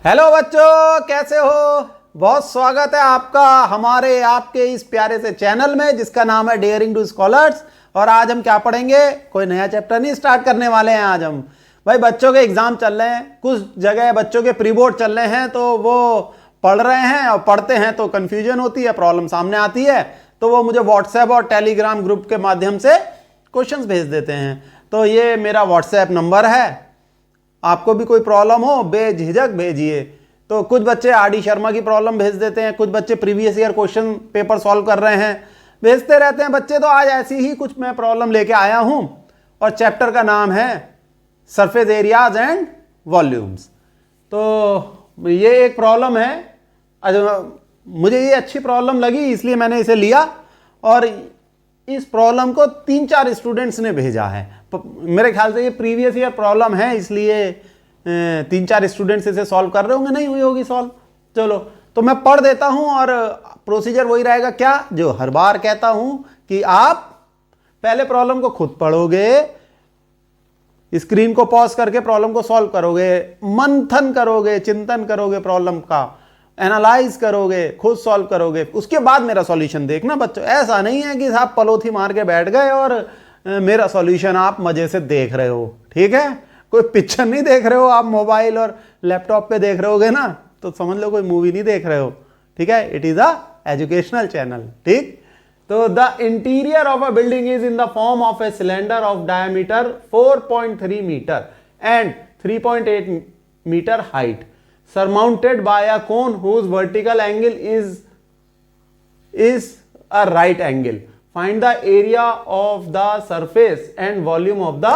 Hello बच्चों, कैसे हो? बहुत स्वागत है आपका हमारे आपके इस प्यारे से चैनल में जिसका नाम है डेयरिंग टू स्कॉलर्स। और आज हम क्या पढ़ेंगे? कोई नया चैप्टर नहीं स्टार्ट करने वाले हैं आज हम। भाई बच्चों के एग्जाम चल रहे हैं, कुछ जगह बच्चों के प्री बोर्ड चल रहे हैं, तो वो पढ़ रहे हैं और पढ़ते हैं तो कंफ्यूजन होती है, प्रॉब्लम सामने आती है, तो वो मुझे व्हाट्सएप और टेलीग्राम ग्रुप के माध्यम से क्वेश्चंस भेज देते हैं। तो ये मेरा व्हाट्सएप नंबर है, आपको भी कोई प्रॉब्लम हो बेझिझक भेजिए। तो कुछ बच्चे आर.डी. शर्मा की प्रॉब्लम भेज देते हैं, कुछ बच्चे previous year question paper solve कर रहे हैं, भेजते रहते हैं बच्चे। तो आज ऐसी ही कुछ मैं प्रॉब्लम लेके आया हूं और चैप्टर का नाम है सरफेस एरियाज एंड वॉल्यूम्स। तो ये एक प्रॉब्लम है, मुझे ये अच्छी प्रॉब्लम लगी इसलिए मैंने इसे लिया और इस प्रॉब्लम को 3-4 स्टूडेंट्स ने भेजा है। मेरे ख्याल से ये प्रीवियस ईयर प्रॉब्लम है, इसलिए 3-4 स्टूडेंट्स इसे सॉल्व कर रहे होंगे, नहीं हुई होगी सॉल्व। चलो तो मैं पढ़ देता हूं और प्रोसीजर वही रहेगा क्या जो हर बार कहता हूं कि आप पहले प्रॉब्लम को खुद पढ़ोगे, स्क्रीन को पॉज करके प्रॉब्लम को सॉल्व करोगे, मंथन करोगे, चिंतन करोगे, प्रॉब्लम का एनालाइज करोगे, खुद सॉल्व करोगे, उसके बाद मेरा सॉल्यूशन देखना बच्चों। ऐसा नहीं है कि साहब पलोथी मार के बैठ गए और मेरा सॉल्यूशन आप मजे से देख रहे हो, ठीक है? कोई पिक्चर नहीं देख रहे हो आप, मोबाइल और लैपटॉप पे देख रहे होगे ना तो समझ लो कोई मूवी नहीं देख रहे हो, ठीक है? It is a educational channel, ठीक? तो the interior of a building is in the form of a cylinder of diameter 4.3 metre and 3.8 metre height, surmounted by a cone whose vertical angle is a right angle. Find the area of the surface and volume of the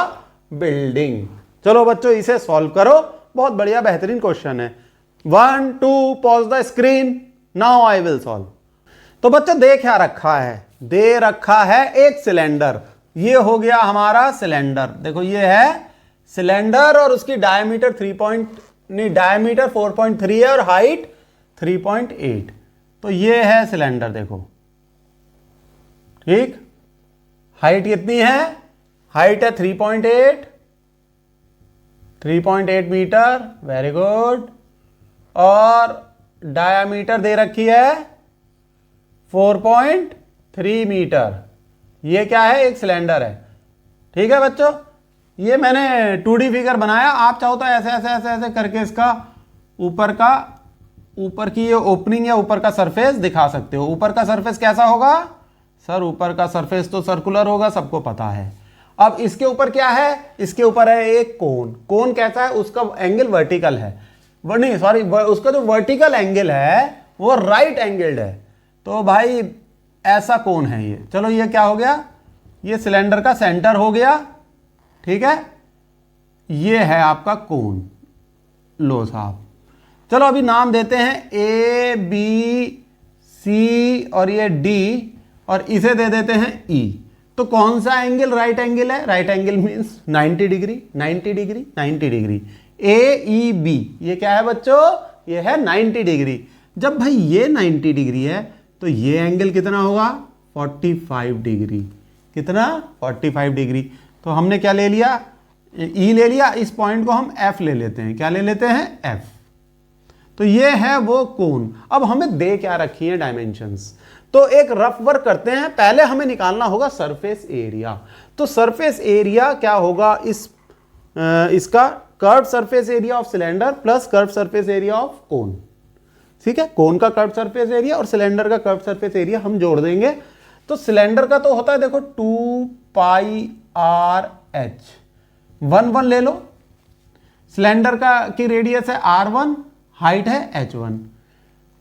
building. चलो बच्चों इसे solve करो, बहुत बढ़िया बेहतरीन question है। 1 2 pause the screen, now I will solve. तो बच्चों दे क्या रखा है? दे रखा है एक सिलेंडर। ये हो गया हमारा सिलेंडर, देखो ये है सिलेंडर और उसकी डायमीटर डायमीटर 4.3 है और हाइट 3.8। तो ये है सिलेंडर, देखो, ठीक? हाइट कितनी है? हाइट है 3.8 मीटर, वेरी गुड। और डायमीटर दे रखी है 4.3 मीटर। ये क्या है? एक सिलेंडर है, ठीक है बच्चों? ये मैंने 2D फिगर बनाया, आप चाहो तो ऐसे ऐसे ऐसे ऐसे करके इसका ऊपर की ये ओपनिंग या ऊपर का सरफेस दिखा सकते हो। ऊपर का सरफेस कैसा होगा सर? ऊपर का सरफेस तो सर्कुलर होगा, सबको पता है। अब इसके ऊपर क्या है? इसके ऊपर है एक कोन। कोन कैसा है? उसका एंगल वर्टिकल है, नहीं सॉरी, उसका जो वर्टिकल एंगल है वो राइट एंगल्ड है। तो भाई ऐसा कोन है ये। चलो ये क्या हो गया? ये सिलेंडर का सेंटर हो गया, ठीक है? ये है आपका कोन। लो साहब, चलो अभी नाम देते हैं A B C और ये D और इसे दे देते हैं E। तो कौन सा एंगल राइट एंगल है? Right angle means 90 degree, 90 degree, 90 degree. AEB ये क्या है बच्चों? ये है 90 डिग्री। जब भाई ये 90 डिग्री है तो ये एंगल कितना होगा? 45 डिग्री। कितना? 45 डिग्री। तो हमने क्या ले लिया? E ले लिया। इस पॉइंट को हम F ले लेते हैं। क्या ले लेते हैं? F। तो ये है वो कोन। अब हमें दे क्या रखी है? डायमेंशंस। तो एक रफ वर्क करते हैं, पहले हमें निकालना होगा सरफेस एरिया। तो सरफेस एरिया क्या होगा? इसका curve surface area of cylinder plus curve surface area of कोन, ठीक है? कोन का कर्व सरफेस एरिया और सिलेंडर का कर्व सरफेस एरिया हम जोड़ देंगे। तो सिलेंडर का तो होता है देखो 2πr/h, 1 ले लो। सिलेंडर की रेडियस है r1, हाइट है h1।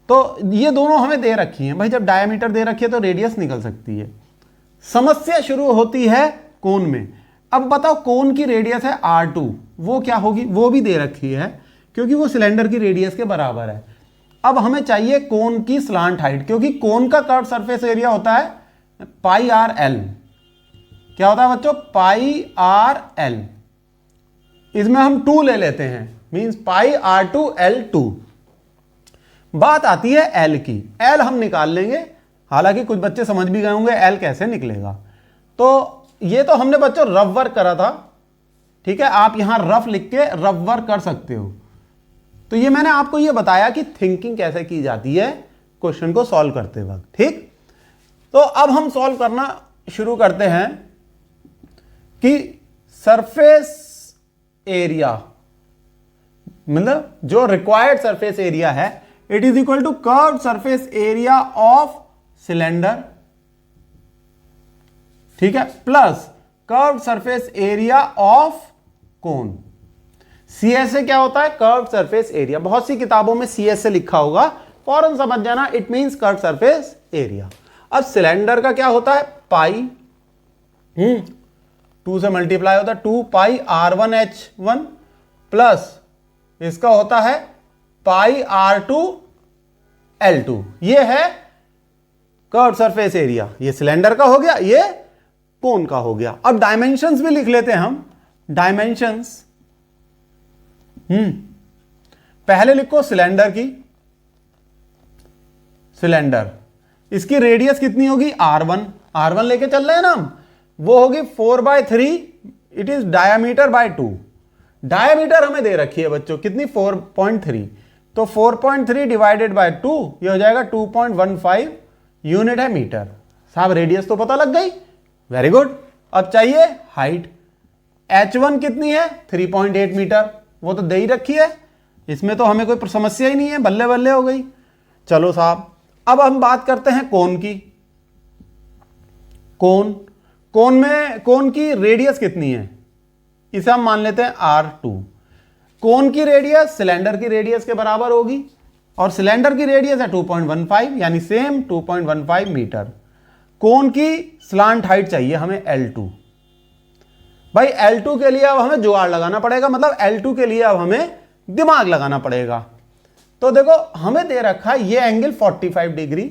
तो ये दोनों हमें दे रखी हैं। भाई जब डायमीटर दे रखी है तो रेडियस निकल सकती है। समस्या शुरू होती है कोन में। अब बताओ कोन की रेडियस है r2, वो क्या होगी? वो भी दे रखी है क्योंकि वो सिलेंडर की रेडियस के बराबर है। अब हमें चाहिए कोन की स्लांट हाइट, क्योंकि कोन का कर्व सरफेस एरिया होता है πr/l। क्या होता है बच्चों? πr/l। इसमें हम 2 ले लेते हैं, मींस πr2l2। बात आती है L की। L हम निकाल लेंगे, हालांकि कुछ बच्चे समझ भी गए होंगे L कैसे निकलेगा। तो ये तो हमने बच्चों रफ वर्क करा था, ठीक है? आप यहां रफ लिख के रफ वर्क कर सकते हो। तो ये मैंने आपको ये बताया कि थिंकिंग कैसे की जाती है क्वेश्चन को सॉल्व करते वक्त। ठीक, तो अब हम सॉल्व करना शुरू करते हैं कि सरफेस एरिया, मतलब जो रिक्वायर्ड सरफेस एरिया है, it is equal to curve surface area of cylinder, ठीक है, plus curve surface area of cone. CSA क्या होता है? Curve surface area. बहुत सी किताबों में सीएसए लिखा होगा, फौरन समझ जाना, it means curve surface area. अब सिलेंडर का क्या होता है? पाई, 2 से मल्टीप्लाई होता है 2 पाई R1H1 प्लस इसका होता है पाई R2L2। ये है कर्व सरफेस एरिया। ये सिलेंडर का हो गया, ये कोन का हो गया। अब डायमेंशंस भी लिख लेते हैं हम। डायमेंशंस पहले लिखो सिलेंडर की, सिलेंडर इसकी रेडियस कितनी होगी? R1 लेके चल रहे हैं ना हम, वो होगी 4/3, it is diameter by 2। Diameter हमें दे रखी है बच्चों कितनी? 4.3, तो 4.3 डिवाइडेड बाय 2 ये हो जाएगा 2.15 यूनिट है मीटर। साहब रेडियस तो पता लग गई, वेरी गुड। अब चाहिए हाइट। H1 कितनी है? 3.8 मीटर, वो तो दे ही रखी है, इसमें तो हमें कोई समस्या ही नहीं है, बल्ले बल्ले हो गई। चलो साहब, अब हम बात करते हैं कोन की। कोन की रेडियस कितनी है? इसे हम मान लेते हैं R2। कोन की रेडियस सिलेंडर की रेडियस के बराबर होगी, और सिलेंडर की रेडियस है 2.15, यानी सेम 2.15 मीटर। कोन की स्लांट हाइट चाहिए हमें L2। भाई L2 के लिए अब हमें जुगाड़ लगाना पड़ेगा, मतलब L2 के लिए अब हमें दिमाग लगाना पड़ेगा। तो देखो हमें दे रखा है ये एंगल 45 डिग्री,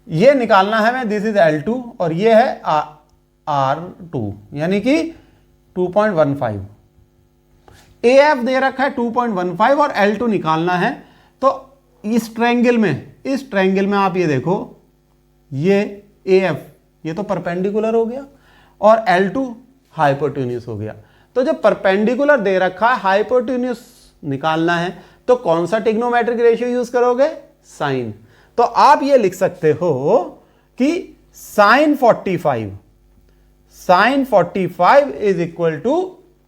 ये निकालना है हमें, दिस इज L2 और ये है R2 यानी कि 2.15। AF दे रखा है 2.15 और L2 निकालना है। तो इस ट्रायंगल में आप ये देखो, ये AF ये तो परपेंडिकुलर हो गया और L2 हाइपोटेन्यूस हो गया। तो जब परपेंडिकुलर दे रखा है, हाइपोटेन्यूस निकालना है, तो कौन सा ट्रिग्नोमेट्रिक रेशियो यूज करोगे? साइन। तो आप ये लिख सकते हो कि sine 45 is equal to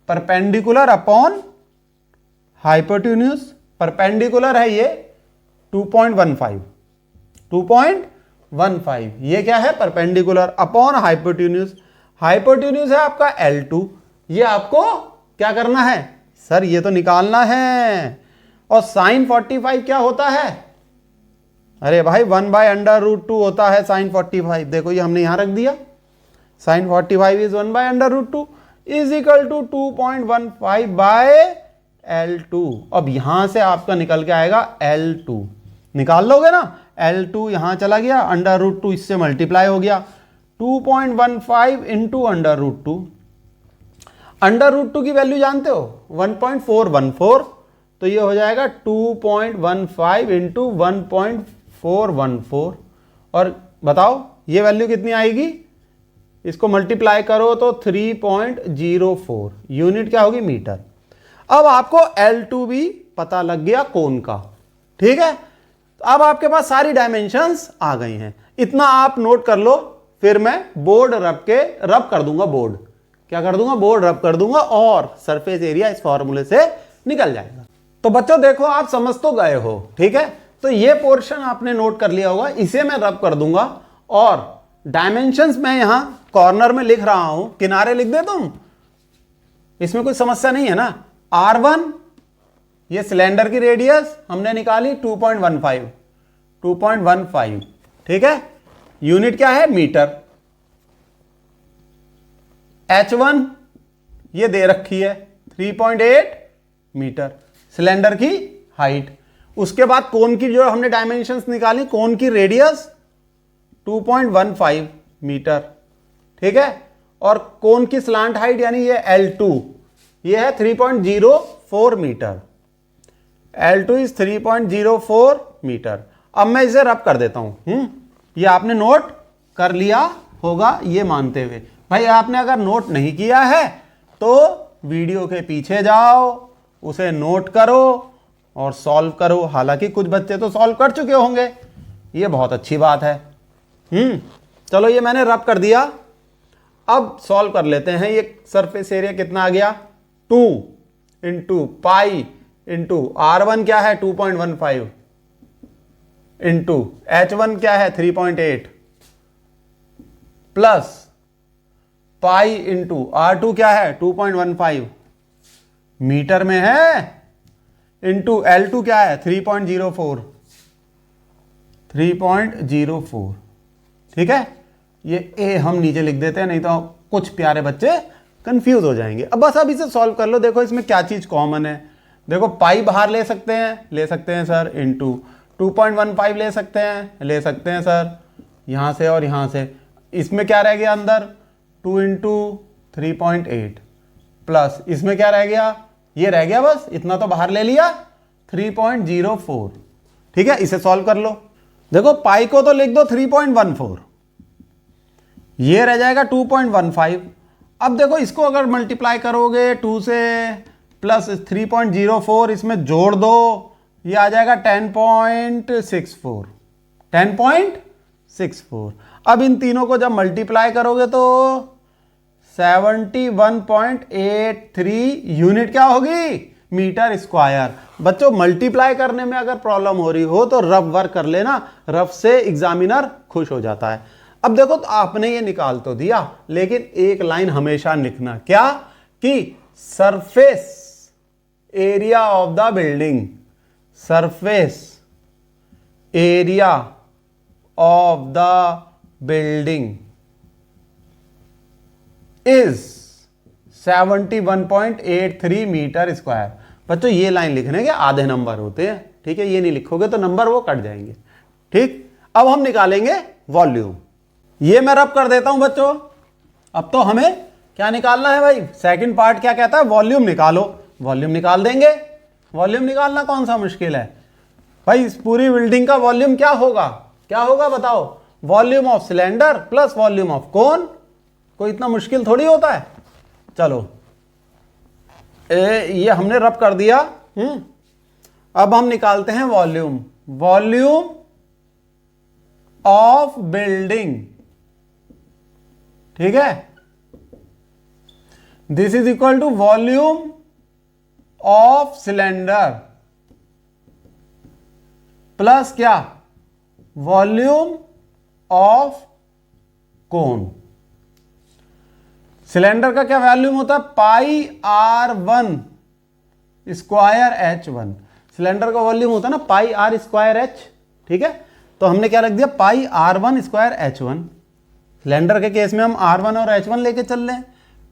perpendicular upon hypotenuse. Perpendicular है ये 2.15, ये क्या है? Perpendicular upon hypotenuse. हाइपोटेन्यूस है आपका L2, ये आपको क्या करना है सर? ये तो निकालना है। और साइन 45 क्या होता है? अरे भाई 1/√2 होता है साइन 45। देखो ये हमने यहां रख दिया, sine 45 is 1/√2 is equal to 2.15/L2। अब यहां से आपका निकल के आएगा L2, निकाल लोगे ना? L2 यहां चला गया, √2 इससे मल्टीप्लाई हो गया, 2.15 इंटू √2। √2 की वैल्यू जानते हो? 1.414, तो ये हो जाएगा 2.15 इंटू 1.414। और बताओ ये वैल्यू कितनी आएगी? इसको मल्टीप्लाई करो तो 3.04 यूनिट क्या होगी? मीटर। अब आपको L2 भी पता लग गया कोन का, ठीक है। अब आपके पास सारी डायमेंशंस आ गई हैं, इतना आप नोट कर लो, फिर मैं बोर्ड रब कर दूंगा। बोर्ड क्या कर दूंगा? बोर्ड रब कर दूंगा और सरफेस एरिया इस फॉर्मूले से निकल जाएगा। तो बच्चों देखो आप समझ तो गए हो, ठीक है। तो ये पोर्शन आपने नोट कर लिया होगा, इसे मैं रब कर दूंगा और डायमेंशंस मैं यहां कॉर्नर में लिख रहा हूं, किनारे लिख दे दूं, इसमें कोई समस्या नहीं है ना। R1 ये सिलेंडर की रेडियस हमने निकाली 2.15, ठीक है। यूनिट क्या है? मीटर। H1 ये दे रखी है 3.8 मीटर, सिलेंडर की हाइट। उसके बाद कोन की जो हमने डायमेंशंस निकाली, कोन की रेडियस 2.15 मीटर, ठीक है। और कोन की स्लांट हाइट यानी ये L2 ये है 3.04 मीटर। L2 is 3.04 metre. अब मैं इसे रब कर देता हूं। ये आपने नोट कर लिया होगा ये मानते हुए। भाई आपने अगर नोट नहीं किया है तो वीडियो के पीछे जाओ, उसे नोट करो और सॉल्व करो। हालांकि कुछ बच्चे तो सॉल्व कर चुके होंगे, ये बहुत अच्छी बात है। चलो ये मैंने रब कर दिया। अब सॉल्व कर लेते हैं। ये सरफेस एरिया कितना आ गया, 2 इंटू पाई इंटू R1 क्या है 2.15 इंटू H1 क्या है 3.8 प्लस पाई इंटू R2 क्या है 2.15 मीटर में है, इंटू L2 क्या है 3.04। ठीक है, ये A हम नीचे लिख देते हैं, नहीं तो कुछ प्यारे बच्चे कंफ्यूज हो जाएंगे। अब बस अब इसे सॉल्व कर लो। देखो इसमें क्या चीज कॉमन है, देखो पाई बाहर ले सकते हैं सर, इंटू 2.15 ले सकते हैं सर, यहां से और यहां से। इसमें क्या रह गया अंदर 2 इंटू 3.8 प्लस इसमें क्या रह गया, ये रह गया, बस इतना तो बाहर ले लिया 3.04। ठीक है, इसे सॉल्व कर लो। देखो पाई को तो लिख दो 3.14, ये रह जाएगा 2.15। अब देखो इसको अगर मल्टीप्लाई करोगे 2 से प्लस 3.04 इसमें जोड़ दो, ये आ जाएगा 10.64। अब इन तीनों को जब मल्टीप्लाई करोगे तो 71.83 यूनिट क्या होगी, मीटर स्क्वायर। बच्चों मल्टीप्लाई करने में अगर प्रॉब्लम हो रही हो तो रफ वर्क कर लेना, रफ से एग्जामिनर खुश हो जाता है। अब देखो तो आपने ये निकाल तो दिया, लेकिन एक लाइन हमेशा लिखना, क्या कि surface area of the building, surface area of the building is 71.83 metre square. बच्चों ये लाइन लिखने के आधे नंबर होते हैं, ठीक है, ये नहीं लिखोगे तो नंबर वो कट जाएंगे। ठीक, अब हम निकालेंगे वॉल्यूम। ये मैं रब कर देता हूं बच्चों। अब तो हमें क्या निकालना है भाई, सेकंड पार्ट क्या कहता है, वॉल्यूम निकालो। वॉल्यूम निकाल देंगे। वॉल्यूम निकालना कौन सा मुश्किल है भाई, इस पूरी बिल्डिंग का वॉल्यूम क्या होगा बताओ, volume of cylinder plus volume of कोन। कोई इतना मुश्किल थोड़ी होता है। चलो ये हमने रब कर दिया। अब हम निकालते हैं वॉल्यूम ऑफ बिल्डिंग। ठीक है, this is equal to volume of cylinder plus क्या, वॉल्यूम ऑफ कोन। सिलेंडर का क्या वॉल्यूम होता है, pi R1 square H1। Cylinder का वॉल्यूम होता है ना पाई R स्क्वायर H। ठीक है, तो हमने क्या रख दिया, पाई R1 स्क्वायर H1। सिलेंडर के केस में हम R1 और H1 लेके चल रहे हैं,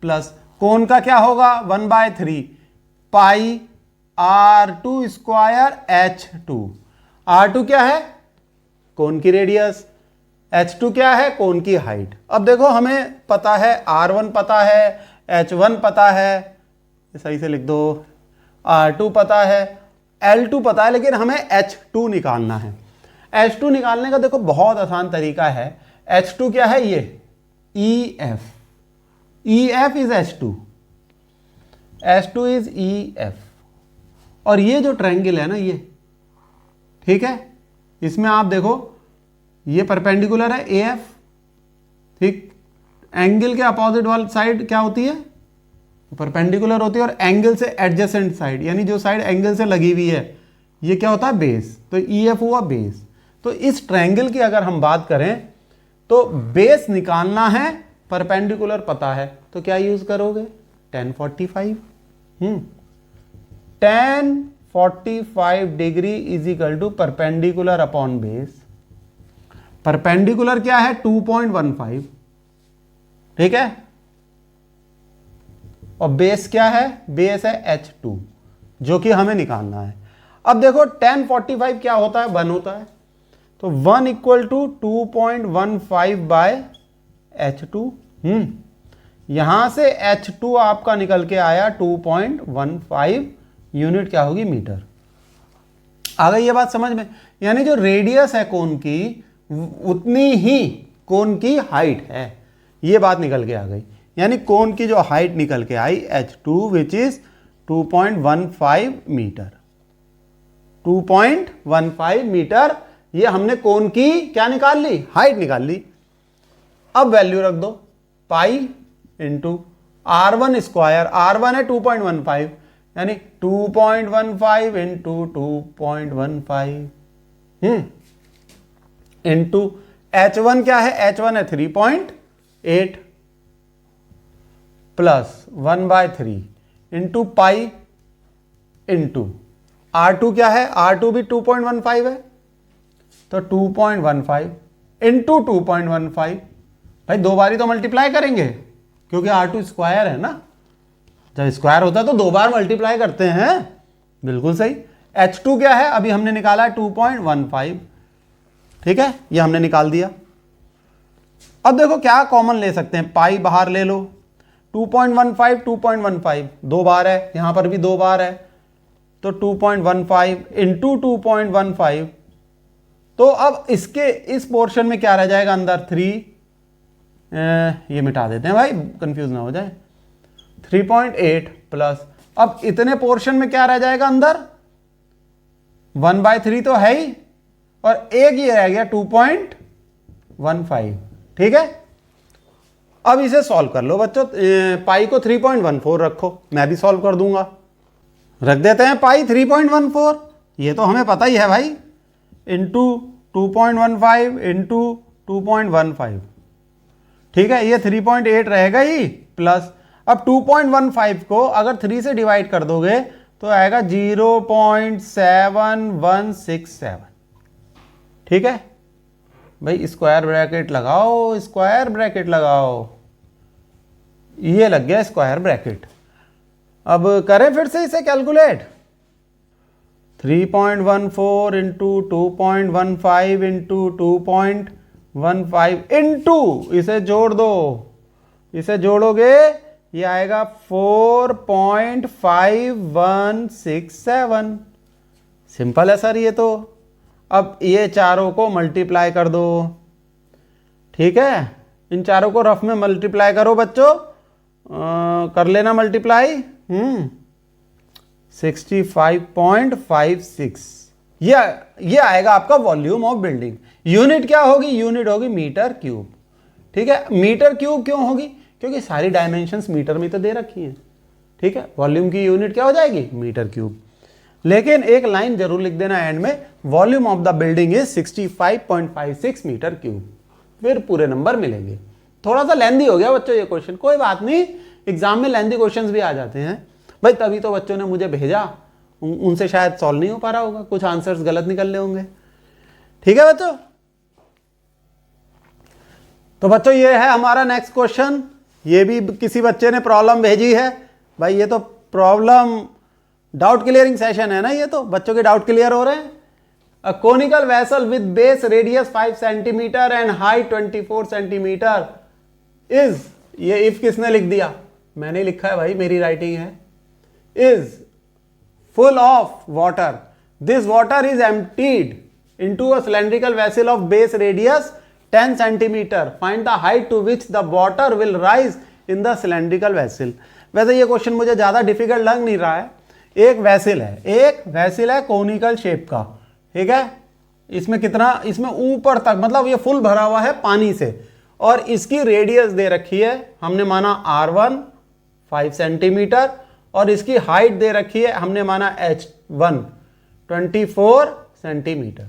प्लस कोन का क्या होगा 1/3 पाई R2 स्क्वायर H2। R2 क्या है, कोन की रेडियस, H2 क्या है, कोन की हाइट। अब देखो हमें पता है R1 पता है, H1 पता है, सही से लिख दो, R2 पता है, L2 पता है, लेकिन हमें H2 निकालना है। H2 निकालने का देखो बहुत आसान तरीका है। H2 क्या है, ये EF is H2 is EF। और ये जो ट्रायंगल है ना ये, ठीक है, इसमें आप देखो ये परपेंडिकुलर है AF। ठीक, एंगल के अपोजिट वाली साइड क्या होती है, परपेंडिकुलर होती है, और एंगल से एडजेसेंट साइड यानी जो साइड एंगल से लगी हुई है ये क्या होता है, बेस। तो EF हुआ बेस। तो इस ट्रायंगल की अगर हम बात करें तो बेस निकालना है, परपेंडिकुलर पता है, तो क्या यूज करोगे 1045। 1045 degree is equal to perpendicular upon base. Perpendicular क्या है 2.15। ठीक है, और बेस क्या है, बेस है H2 जो कि हमें निकालना है। अब देखो 1045 क्या होता है, 1 होता है, तो 1 इक्वल टू 2.15 बाय H2। यहां से H2 आपका निकल के आया 2.15 यूनिट क्या होगी, मीटर। आ गई ये बात समझ में, यानी जो रेडियस है कोन की उतनी ही कोन की हाइट है, ये बात निकल के आ गई। यानी कोन की जो हाइट निकल के आई H2 which is 2.15 metre. 2.15 metre. ये हमने कोन की क्या निकाल ली, हाइट निकाल ली। अब वैल्यू रख दो pi into R1 square, R1 है 2.15 यानी 2.15 इंटू 2.15 इंटू H1 क्या है, H1 है 3.8 plus 1/3 into pi into R2 क्या है, R2 भी 2.15 है तो 2.15 इंटू 2.15। भाई दो बारी तो मल्टीप्लाई करेंगे क्योंकि R2 स्क्वायर है ना, जब स्क्वायर होता है तो दो बार मल्टीप्लाई करते हैं। बिल्कुल सही। H2 क्या है, अभी हमने निकाला है 2.15, ठीक है, ये हमने निकाल दिया। अब देखो क्या कॉमन ले सकते हैं, पाई बाहर ले लो, 2.15 2.15 दो बार है, यहां पर भी दो बार है तो 2.15 इंटू 2.15। तो अब इसके इस पोर्शन में क्या रह जाएगा अंदर, 3, ये मिटा देते हैं भाई कंफ्यूज ना हो जाए, 3.8 प्लस, अब इतने पोर्शन में क्या रह जाएगा अंदर, 1/3 तो है ही और एक ही रह गया 2.15, ठीक है। अब इसे सॉल्व कर लो बच्चों, पाई को 3.14 रखो, मैं भी सॉल्व कर दूंगा। रख देते हैं पाई 3.14, ये तो हमें पता ही है भाई, इंटू 2.15 इंटू 2.15, ठीक है, ये 3.8 रहेगा ही प्लस, अब 2.15 को अगर 3 से डिवाइड कर दोगे तो आएगा 0.7167, ठीक है भाई। स्क्वायर ब्रैकेट लगाओ, स्क्वायर ब्रैकेट लगाओ, ये लग गया स्क्वायर ब्रैकेट। अब करें फिर से इसे कैलकुलेट, 3.14 इंटू 2.15 इंटू 2.15 इंटू, इसे जोड़ दो, इसे जोड़ोगे ये आएगा 4.5167। सिंपल है सर ये तो। अब ये चारों को मल्टीप्लाई कर दो, ठीक है, इन चारों को रफ में मल्टीप्लाई करो बच्चों, कर लेना मल्टीप्लाई, 65.56, ये आएगा आपका वॉल्यूम ऑफ बिल्डिंग। यूनिट क्या होगी, यूनिट होगी मीटर क्यूब, ठीक है। मीटर क्यूब क्यों होगी, क्योंकि सारी डायमेंशंस मीटर में तो दे रखी हैं, ठीक है। वॉल्यूम की यूनिट क्या हो जाएगी, मीटर क्यूब। लेकिन एक लाइन जरूर लिख देना एंड में, volume of the building is 65.56 metre cube, फिर पूरे नंबर मिलेंगे। थोड़ा सा लेंदी हो गया बच्चों ये क्वेश्चन, कोई बात नहीं, एग्जाम में लेंदी क्वेश्चंस भी आ जाते हैं भाई, तभी तो बच्चों ने मुझे भेजा, उनसे शायद सॉल्व नहीं हो पा रहा होगा, कुछ आंसर्स गलत निकल रहे होंगे, ठीक है बच्चों। तो बच्चों ये है हमारा नेक्स्ट क्वेश्चन, ये भी किसी बच्चे ने प्रॉब्लम भेजी है भाई, ये तो प्रॉब्लम डाउट क्लियरिंग सेशन है ना, ये तो बच्चों के डाउट क्लियर हो रहे हैं। A conical vessel with base radius 5 centimetre and height 24 centimetre is, ये इफ किसने लिख दिया, मैंने लिखा है भाई, मेरी राइटिंग है, is full of water, this water is emptied into a cylindrical vessel of base radius 10 centimetre, find the height to which the water will rise in the cylindrical vessel. वैसे ये क्वेश्चन मुझे ज्यादा difficult लग नहीं रहा है। एक vessel है कोनिकल शेप का, ठीक है, इसमें कितना, इसमें ऊपर तक, मतलब ये फुल भरा हुआ है पानी से, और इसकी रेडियस दे रखी है, हमने माना R1 5 सेंटीमीटर, और इसकी हाइट दे रखी है, हमने माना H1 24 सेंटीमीटर।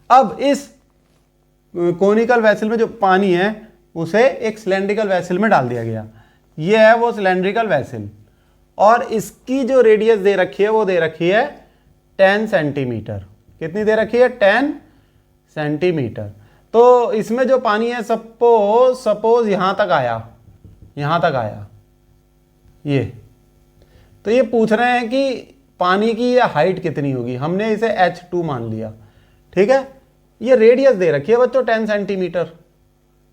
अब इस कोनिकल वेसल में जो पानी है उसे एक सिलेंड्रिकल वेसल में डाल दिया गया, ये है वो सिलेंड्रिकल वेसल, और इसकी जो रेडियस दे रखी है वो दे रखी है 10 सेंटीमीटर। कितनी दे रखी है, 10 सेंटीमीटर। तो इसमें जो पानी है, सपोज यहां तक आया ये, तो ये पूछ रहे हैं कि पानी की ये हाइट कितनी होगी, हमने इसे H2 मान लिया, ठीक है। ये रेडियस दे रखी है बच्चों 10 सेंटीमीटर,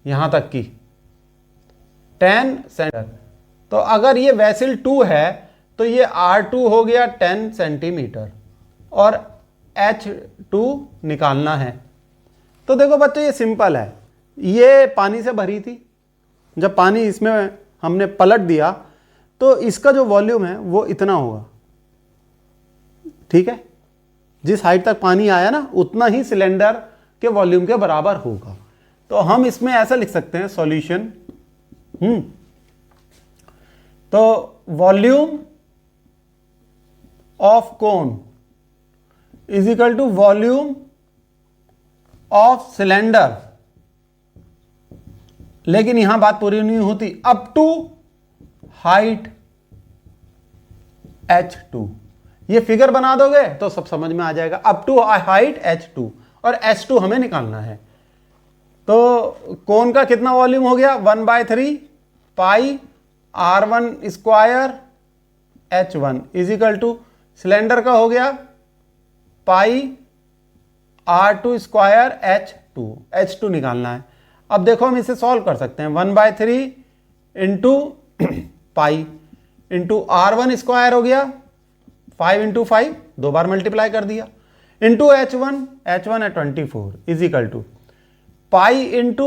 यहां तक की 10 सेंटीमीटर। तो अगर ये वेसल 2 है तो ये R2 हो गया 10 सेंटीमीटर और H2 निकालना है। तो देखो बच्चों ये सिंपल है, ये पानी से भरी थी, जब पानी इसमें हमने पलट दिया तो इसका जो वॉल्यूम है वो इतना होगा, ठीक है। जिस हाइट तक पानी आया ना उतना ही सिलेंडर के वॉल्यूम के बराबर होगा। तो हम इसमें ऐसा लिख सकते हैं सॉल्यूशन, तो volume of cone is equal to volume of cylinder, लेकिन यहां बात पूरी नहीं होती, अप टू हाइट h2। ये फिगर बना दोगे तो सब समझ में आ जाएगा, अप टू हाइट h2, और h2 हमें निकालना है। तो कोन का कितना वॉल्यूम हो गया, 1/3 पाई r1 square h1 is equal two cylinder का हो गया पाई r2 स्क्वायर h2 निकालना है। अब देखो हम इसे सॉल्व कर सकते हैं, 1/3 into pi into r1 square हो गया 5 इंटू 5, 2 बार मल्टीप्लाई कर दिया, इंटू h1 है 24 is equal to pi into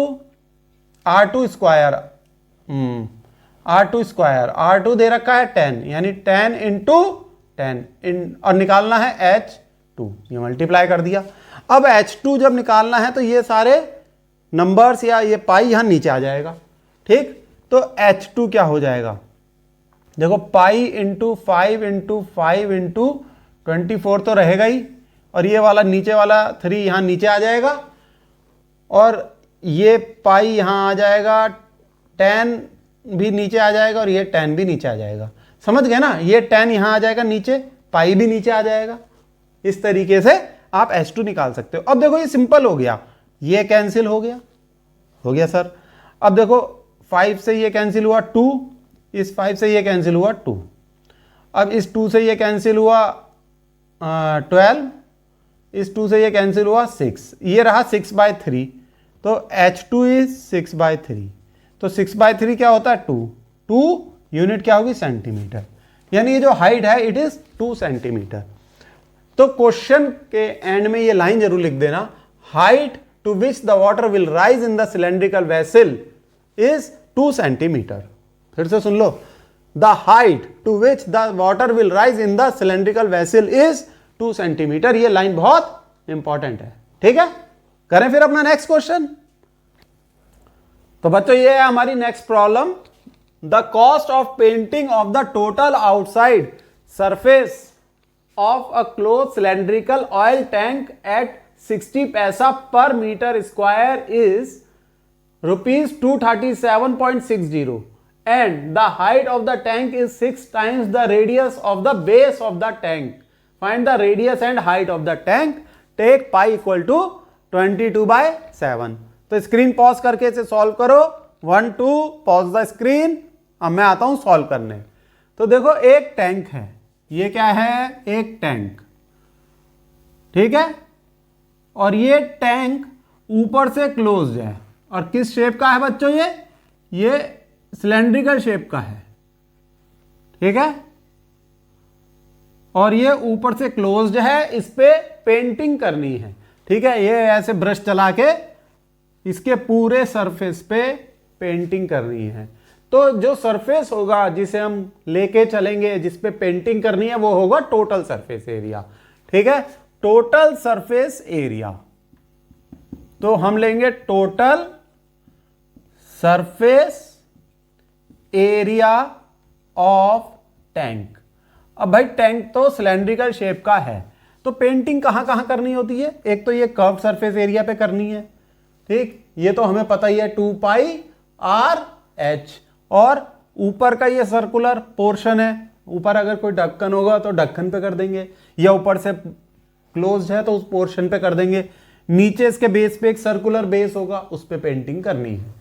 r2 square, r2 दे रखा है 10, यानी 10 इंटू 10 और निकालना है h2, ये मल्टीप्लाई कर दिया। अब h2 जब निकालना है तो ये सारे नंबर्स या ये पाई यहां नीचे आ जाएगा, ठीक। तो h2 क्या हो जाएगा, देखो पाई इंटू 5 इंटू 5 इंटू 24 तो रहेगा ही, और ये वाला नीचे वाला 3 यहां नीचे आ जाएगा, और ये पाई यहां आ जाएगा, 10 भी नीचे आ जाएगा, और ये 10 भी नीचे आ जाएगा। समझ गए ना, ये 10 यहां आ जाएगा नीचे, पाई भी नीचे आ जाएगा। इस तरीके से आप h2 निकाल सकते हो। अब देखो ये सिंपल हो गया, ये कैंसिल हो गया सर। अब देखो 5 से ये कैंसिल हुआ 2, इस 5 से ये कैंसिल हुआ 2, अब इस 2 से ये कैंसिल हुआ 12, इस 2 से ये कैंसिल हुआ 6, ये रहा 6/3, तो h2 इज 6/3, तो 6/3 क्या होता है 2 यूनिट क्या होगी सेंटीमीटर, यानी ये जो हाइट है इट इज 2 सेंटीमीटर। तो क्वेश्चन के एंड में ये लाइन जरूर लिख देना, height to which the water will rise in the cylindrical vessel is 2 centimetre. फिर से सुन लो, the height to which the water will rise in the cylindrical vessel is 2 centimetre. ये लाइन बहुत इंपॉर्टेंट है, ठीक है। करें फिर अपना नेक्स्ट क्वेश्चन। तो बच्चों ये है हमारी next problem, the cost of painting of the total outside surface of a closed cylindrical oil tank at 60 paisa per meter square is rupees 237.60 and the height of the tank is 6 times the radius of the base of the tank. Find the radius and height of the tank. Take pi equal to 22/7. तो screen pause करके इसे solve करो, 1 2 pause the screen. अब मैं आता हूं solve करने। तो देखो एक टैंक है, ये क्या है, एक टैंक, ठीक है, और ये टैंक ऊपर से क्लोज्ड है, और किस शेप का है बच्चों, ये सिलेंड्रिकल शेप का है, ठीक है, और ये ऊपर से क्लोज्ड है, इस पे पेंटिंग करनी है, ठीक है। ये ऐसे ब्रश चला के इसके पूरे सरफेस पे पेंटिंग करनी है। तो जो सरफेस होगा जिसे हम लेके चलेंगे, जिस पे पेंटिंग करनी है, वो होगा टोटल सरफेस एरिया, ठीक है, टोटल सरफेस एरिया। तो हम लेंगे total surface area of tank. अब भाई टैंक तो सिलेंड्रिकल शेप का है, तो पेंटिंग कहां कहां करनी होती है, एक तो ये कर्व सरफेस एरिया पे करनी है, ठीक, ये तो हमें पता ही है 2πr/h, और ऊपर का ये सर्कुलर पोर्शन है, ऊपर अगर कोई ढक्कन होगा तो ढक्कन पे कर देंगे, या ऊपर से क्लोज्ड है तो उस पोर्शन पे कर देंगे, नीचे इसके बेस पे एक सर्कुलर बेस होगा, उस पे पेंटिंग करनी है,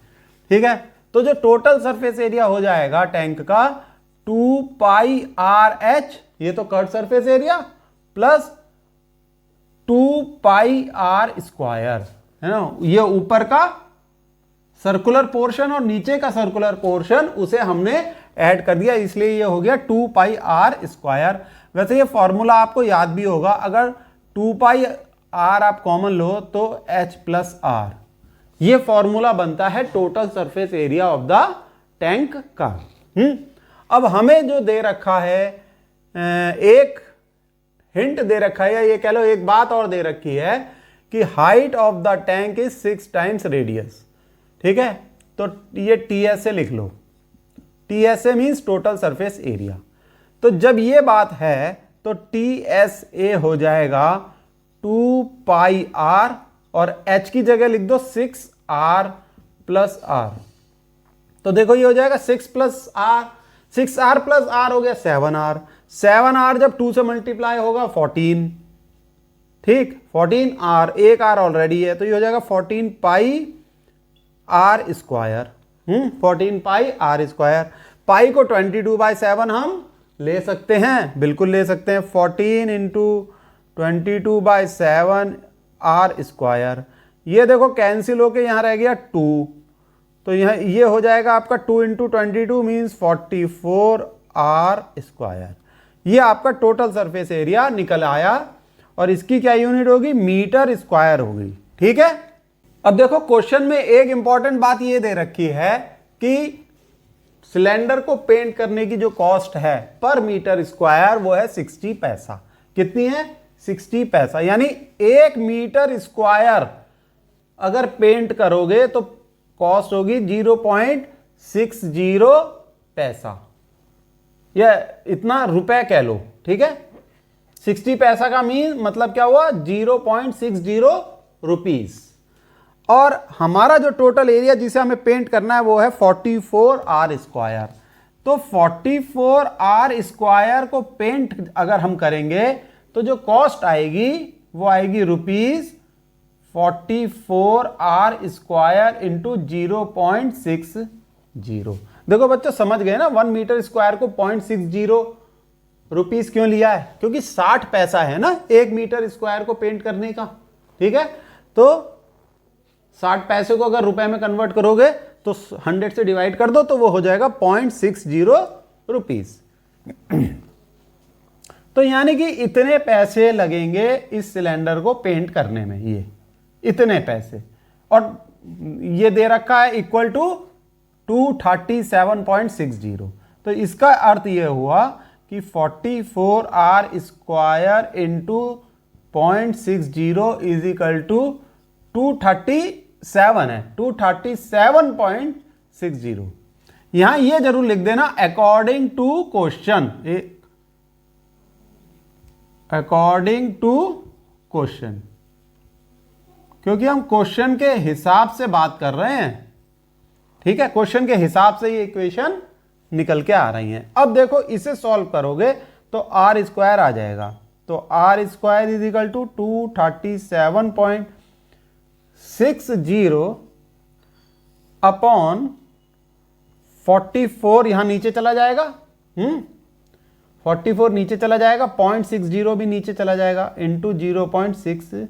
ठीक है। तो जो टोटल सरफेस एरिया हो जाएगा टैंक का 2πr/h, ये तो curve surface area, plus 2πr² है ना, ये ऊपर का सर्कुलर पोर्शन और नीचे का सर्कुलर पोर्शन, उसे हमने ऐड कर दिया, इसलिए ये हो गया 2πr²। वैसे ये फॉर्मूला आपको याद भी होगा, अगर 2πr आप कॉमन लो तो h+r, ये फॉर्मूला बनता है total surface area of the tank का। अब हमें जो दे रखा है, एक हिंट दे रखा है, या ये कह लो एक बात और दे रखी है कि height of the tank is 6 times radius. ठीक है, तो ये TSA लिख लो। TSA means total surface area. तो जब ये बात है तो TSA हो जाएगा 2 पाई r, और h की जगह लिख दो 6r प्लस r। तो देखो ये हो जाएगा 6 plus r, 6r plus r हो गया 7r। 7r जब 2 से मल्टीप्लाई होगा 14, ठीक, 14r, एक r ऑलरेडी है, तो ये हो जाएगा 14 पाई r स्क्वायर। 14 पाई r स्क्वायर। पाई को 22/7 हम ले सकते हैं, बिल्कुल ले सकते हैं। 14 इंटू 22/7 r स्क्वायर। ये देखो कैंसिल होके यहाँ रह गया 2, तो यहाँ ये हो जाएगा आपका 2 इंटू 22 मीन्स 44 r स्क्वायर। ये आपका टोटल सरफेस एरिया निकल आया, और इसकी क्या यूनिट होगी, मीटर स्क्वायर होगी। ठीक है, अब देखो क्वेश्चन में एक इंपॉर्टेंट बात ये दे रखी है कि सिलेंडर को पेंट करने की जो कॉस्ट है पर मीटर स्क्वायर वो है 60 पैसा। कितनी है, 60 पैसा। यानी 1 मीटर स्क्वायर अगर पेंट करोगे तो कॉस्ट होगी 0.60 पैसा, या इतना रुपए कह लो। ठीक है, 60 पैसा का मीन मतलब क्या हुआ, 0.60 रुपीस। और हमारा जो टोटल एरिया जिसे हमें पेंट करना है वो है 44r स्क्वायर। तो 44r स्क्वायर को पेंट अगर हम करेंगे तो जो कॉस्ट आएगी वो आएगी रुपीज 44r स्क्वायर इंटू 0.60। देखो बच्चों समझ गए ना, 1 मीटर स्क्वायर को 0.60 रुपीस क्यों लिया है, क्योंकि 60 पैसा है ना 1 मीटर स्क्वायर को पेंट करने का। ठीक है, तो 60 पैसे को अगर रुपए में कन्वर्ट करोगे तो 100 से डिवाइड कर दो तो वो हो जाएगा 0.60 रुपीस। तो यानी कि इतने पैसे लगेंगे इस सिलेंडर को पेंट करने में, ये इतने पैसे। और ये दे रखा है इक्वल टू 237.60। तो इसका अर्थ ये हुआ कि 44r square into 0.60 is equal to 237 है, 237.60। यहां ये जरूर लिख देना according to question, according to question, क्योंकि हम क्वेश्चन के हिसाब से बात कर रहे हैं। ठीक है, क्वेश्चन के हिसाब से ये इक्वेशन निकल के आ रही हैं। अब देखो इसे सॉल्व करोगे तो r स्क्वायर आ जाएगा, तो r square is equal to 237.60 upon 44, यहां नीचे चला जाएगा, 44 नीचे चला जाएगा, 0.60 भी नीचे चला जाएगा, इंटू 0.60।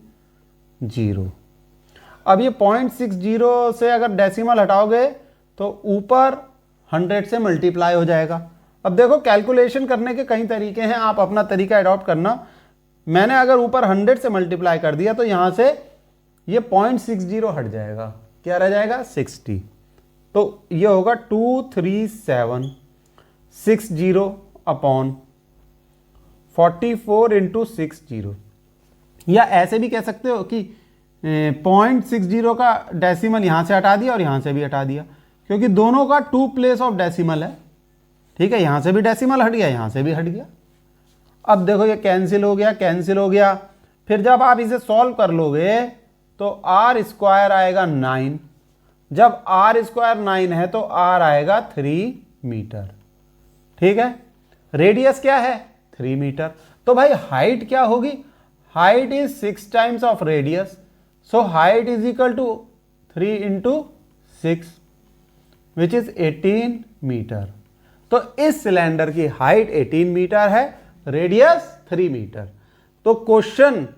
अब ये 0.60 से अगर डेसिमल हटाओगे तो ऊपर 100 से मल्टीप्लाई हो जाएगा। अब देखो कैलकुलेशन करने के कई तरीके हैं, आप अपना तरीका अडॉप्ट करना। मैंने अगर ऊपर 100 से मल्टीप्लाई कर दिया तो यहां से ये 0.60 हट जाएगा, क्या रह जाएगा 60। तो ये होगा 23760 अपॉन 44 इंटू 60। या ऐसे भी कह सकते हो कि 0.60 का डेसिमल यहां से हटा दिया और यहां से भी हटा दिया, क्योंकि दोनों का 2 प्लेस ऑफ डेसिमल है। ठीक है, यहां से भी डेसिमल हट गया, यहां से भी हट गया। अब देखो ये कैंसिल हो गया, कैंसिल हो गया। फिर जब आप इसे सॉल्व कर लोगे तो r स्क्वायर आएगा 9। जब r स्क्वायर 9 है तो r आएगा 3 मीटर। ठीक है, रेडियस क्या है 3 मीटर। तो भाई हाइट क्या होगी, height is 6 times of radius, so height is equal to 3 into 6 which is 18 metre. तो इस सिलेंडर की हाइट 18 मीटर है, रेडियस 3 मीटर। तो क्वेश्चन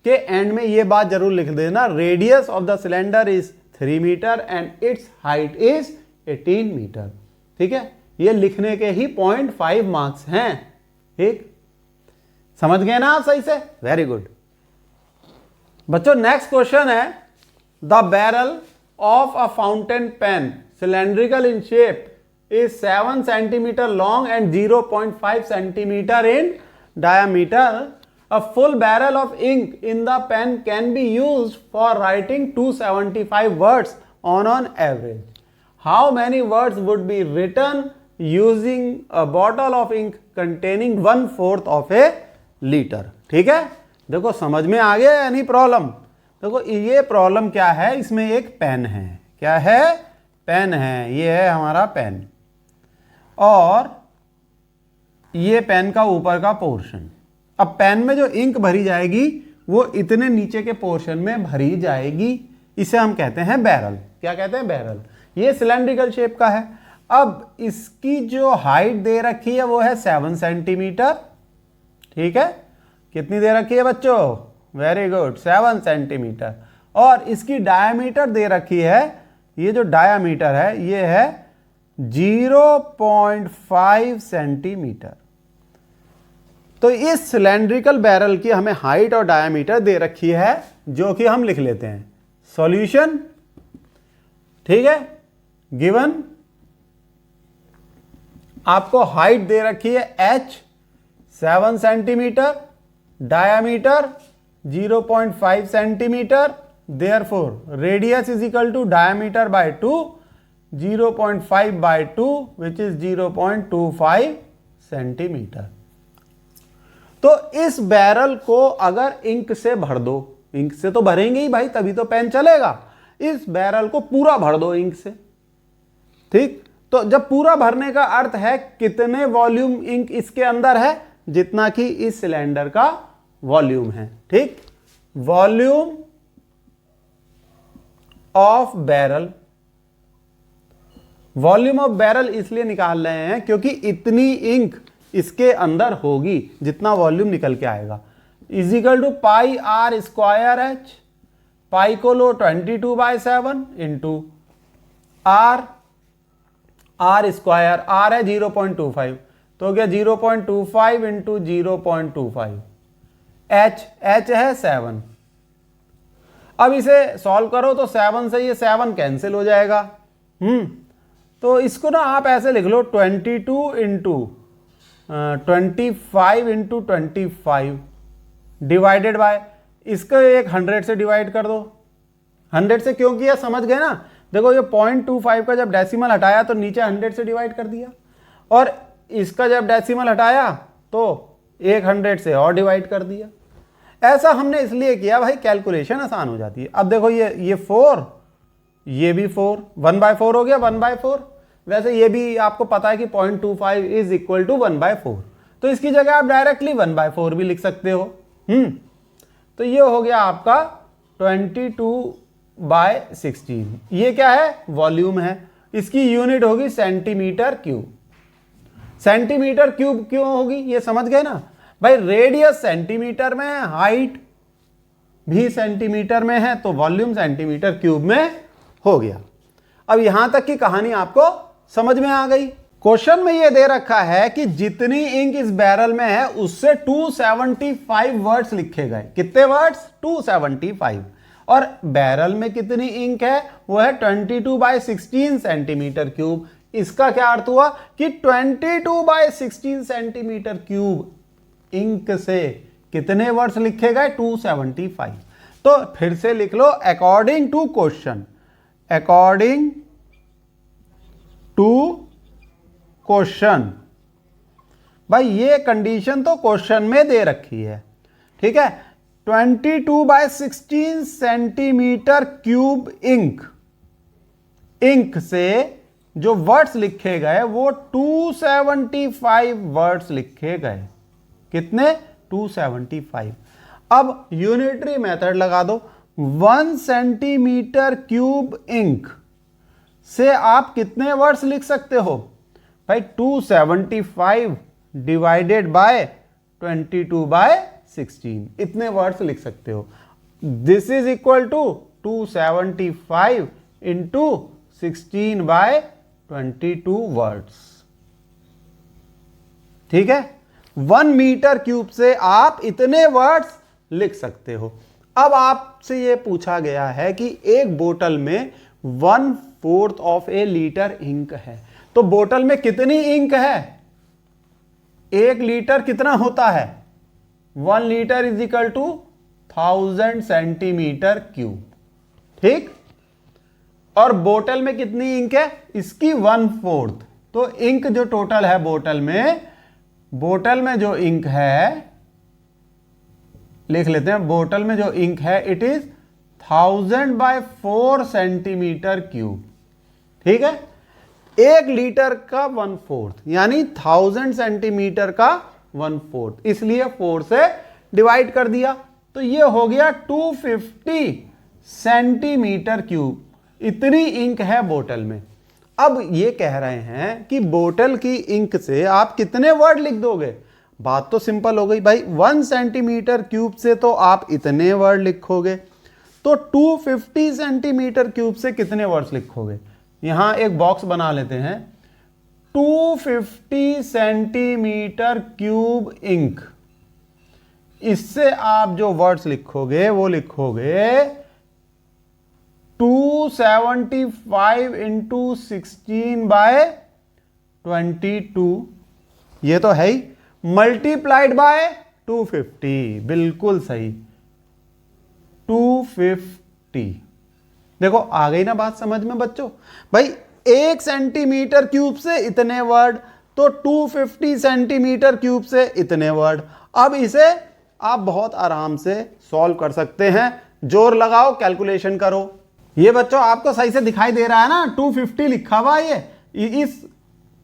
के एंड में यह बात जरूर लिख देना, radius of the cylinder is 3 metre and its height is 18 metre. ठीक है, ये लिखने के ही 0.5 मार्क्स हैं। ठीक, समझ गए ना आप सही से, वेरी गुड। बच्चों नेक्स्ट क्वेश्चन है, the barrel of a fountain pen cylindrical in shape is 7 centimeter long and 0.5 centimeter in diameter, a full barrel of ink in the pen can be used for writing 275 words on an average. How many words would be written using a bottle of ink containing 1/4 of a liter? ठीक है, देखो समझ में आ गया या नहीं problem? देखो ये प्रॉब्लम क्या है, इसमें एक पेन है, क्या है, पेन है, ये है हमारा पेन, और ये पेन का ऊपर का पोर्शन। अब पेन में जो इंक भरी जाएगी वो इतने नीचे के पोर्शन में भरी जाएगी, इसे हम कहते हैं बैरल। क्या कहते हैं, बैरल। ये सिलेंड्रिकल शेप का है। अब इसकी जो हाइट दे रखी है वो है 7 सेंटीमीटर, ठीक है, कितनी दे रखी है बच्चों, वेरी गुड, 7 सेंटीमीटर। और इसकी डायमीटर दे रखी है, ये जो डायमीटर है ये है 0.5 सेंटीमीटर। तो इस सिलेंड्रिकल बैरल की हमें हाइट और डायमीटर दे रखी है, जो कि हम लिख लेते हैं। सॉल्यूशन, ठीक है, गिवन आपको हाइट दे रखी है h 7 centimetre, diameter 0.5 centimetre, therefore radius is equal to diameter by 2, 0.5 by 2 which is 0.25 centimetre. तो इस बैरल को अगर इंक से भर दो, इंक से तो भरेंगे ही भाई, तभी तो पेन चलेगा, इस बैरल को पूरा भर दो इंक से, ठीक। तो जब पूरा भरने का अर्थ है कितने वॉल्यूम इंक इसके अंदर है, जितना कि इस सिलेंडर का वॉल्यूम है, ठीक। Volume of barrel, volume of barrel इसलिए निकाल रहे हैं क्योंकि इतनी इंक इसके अंदर होगी जितना वॉल्यूम निकल के आएगा, is equal to pi r square h, pi को लो 22/7 into r, r square, r है 0.25, तो क्या 0.25 इंटू 0.25, एच, एच है 7। अब इसे सॉल्व करो तो 7 से ये 7 कैंसिल हो जाएगा, तो इसको ना आप ऐसे लिख लो 22 इंटू 25 इंटू 25 डिवाइडेड बाय, इसको एक 100 से डिवाइड कर दो। 100 से क्यों किया, समझ गए ना। देखो ये 0.25 का जब डेसिमल हटाया तो नीचे 100 से डिवाइड कर दिया, और इसका जब डेसिमल हटाया तो एक 100 से और डिवाइड कर दिया। ऐसा हमने इसलिए किया भाई, कैलकुलेशन आसान हो जाती है। अब देखो ये 4, ये भी 4, 1/4 हो गया, 1/4। वैसे ये भी आपको पता है कि 0.25 इज इक्वल टू 1/4, तो इसकी जगह आप डायरेक्टली 1/4 भी लिख सकते हो। तो ये हो गया आपका 22/16। ये क्या है, वॉल्यूम है, इसकी यूनिट होगी सेंटीमीटर क्यूब। सेंटीमीटर क्यूब क्यों होगी ये समझ गए ना भाई, रेडियस सेंटीमीटर में है, हाइट भी सेंटीमीटर में है, तो वॉल्यूम सेंटीमीटर क्यूब में हो गया। अब यहां तक की कहानी आपको समझ में आ गई। क्वेश्चन में ये दे रखा है कि जितनी इंक इस बैरल में है उससे 275 वर्ड्स लिखे गए। कितने वर्ड्स, 275। और बैरल में कितनी इंक है, वो है 22/16 सेंटीमीटर क्यूब। इसका क्या अर्थ हुआ कि 22/16 सेंटीमीटर क्यूब इंक से कितने वर्ड्स लिखे गए, 275। तो फिर से लिख लो, according to question, according to question. भाई ये कंडीशन तो क्वेश्चन में दे रखी है, ठीक है। 22/16 सेंटीमीटर क्यूब इंक, इंक से जो वर्ड्स लिखे गए वो 275 वर्ड्स लिखे गए। कितने, 275। अब यूनिटरी मेथड लगा दो। 1 सेंटीमीटर क्यूब इंक से आप कितने वर्ड्स लिख सकते हो भाई, 275 डिवाइडेड बाय 22/16, इतने वर्ड्स लिख सकते हो। This is equal to 275 into 16/22 words, ठीक है। 1 मीटर क्यूब से आप इतने वर्ड्स लिख सकते हो। अब आपसे यह पूछा गया है कि एक बोतल में 1/4 ऑफ ए लीटर इंक है, तो बोतल में कितनी इंक है, 1 लीटर कितना होता है, 1 litre is equal to 1000 centimetre cube. ठीक, और बोतल में कितनी इंक है, इसकी 1/4। तो इंक जो टोटल है बोतल में जो इंक है, लिख लेते हैं, बोतल में जो इंक है इट इज 1000/4 सेंटीमीटर क्यूब। ठीक है, 1 लीटर का 1/4 यानी 1000 सेंटीमीटर का 1/4, इसलिए 4 से डिवाइड कर दिया। तो ये हो गया 250 सेंटीमीटर क्यूब, इतनी इंक है बोतल में। अब ये कह रहे हैं कि बोतल की इंक से आप कितने वर्ड लिख दोगे। बात तो सिंपल हो गई भाई, 1 सेंटीमीटर क्यूब से तो आप इतने वर्ड लिखोगे, तो 250 सेंटीमीटर क्यूब से कितने वर्ड्स लिखोगे। यहां एक बॉक्स बना लेते हैं, 250 सेंटीमीटर क्यूब इंक, इससे आप जो वर्ड्स लिखोगे वो लिखोगे 275 इंटू 16/22, ये तो है ही, मल्टीप्लाइड बाय 250, बिल्कुल सही, 250। देखो आ गई ना बात समझ में बच्चों। भाई 1 सेंटीमीटर क्यूब से इतने वर्ड, तो 250 सेंटीमीटर क्यूब से इतने वर्ड। अब इसे आप बहुत आराम से सॉल्व कर सकते हैं, जोर लगाओ, कैलकुलेशन करो। ये बच्चों आपको सही से दिखाई दे रहा है ना, 250 लिखा हुआ, ये इस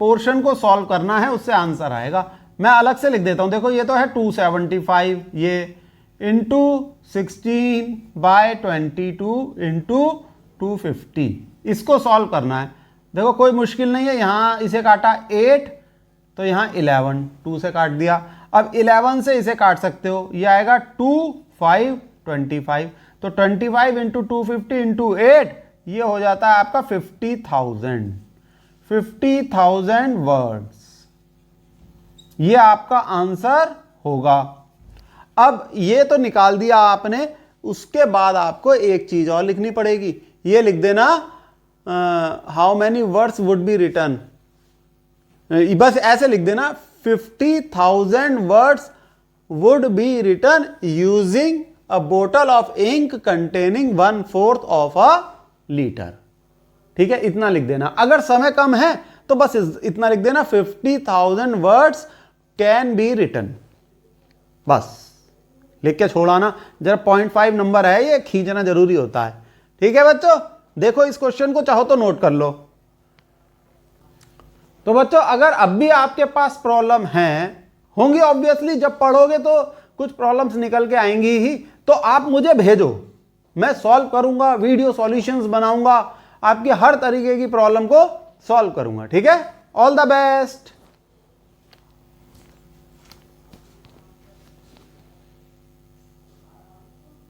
पोर्शन को सॉल्व करना है, उससे आंसर आएगा। मैं अलग से लिख देता हूं, देखो ये तो है 275, ये इंटू 16/22 इंटू 250, इसको सॉल्व करना है। देखो कोई मुश्किल नहीं है, यहां इसे काटा 8, तो यहां 11, 2 से काट दिया। अब 11 से इसे काट सकते हो, ये आएगा 2 5 25, तो 25 इंटू 250 इंटू 8, ये हो जाता है आपका 50,000 वर्ड्स, ये आपका आंसर होगा। अब ये तो निकाल दिया आपने, उसके बाद आपको एक चीज और लिखनी पड़ेगी, ये लिख देना how many words would be written, बस ऐसे लिख देना 50,000 words would be written using a bottle of ink containing 1/4 of a litre. ठीक है, इतना लिख देना। अगर समय कम है तो बस इतना लिख देना, 50,000 वर्ड्स कैन बी रिटन, बस लिख के छोड़ाना। जरा 0.5 नंबर है, ये खींचना जरूरी होता है। ठीक है बच्चों, देखो इस क्वेश्चन को चाहो तो नोट कर लो। तो बच्चों अगर अब भी आपके पास प्रॉब्लम है, होंगी ऑब्वियसली, जब पढ़ोगे तो कुछ प्रॉब्लम्स निकल के आएंगी ही, तो आप मुझे भेजो, मैं सॉल्व करूंगा, वीडियो सॉल्यूशंस बनाऊंगा, आपकी हर तरीके की प्रॉब्लम को सॉल्व करूंगा। ठीक है, ऑल द बेस्ट।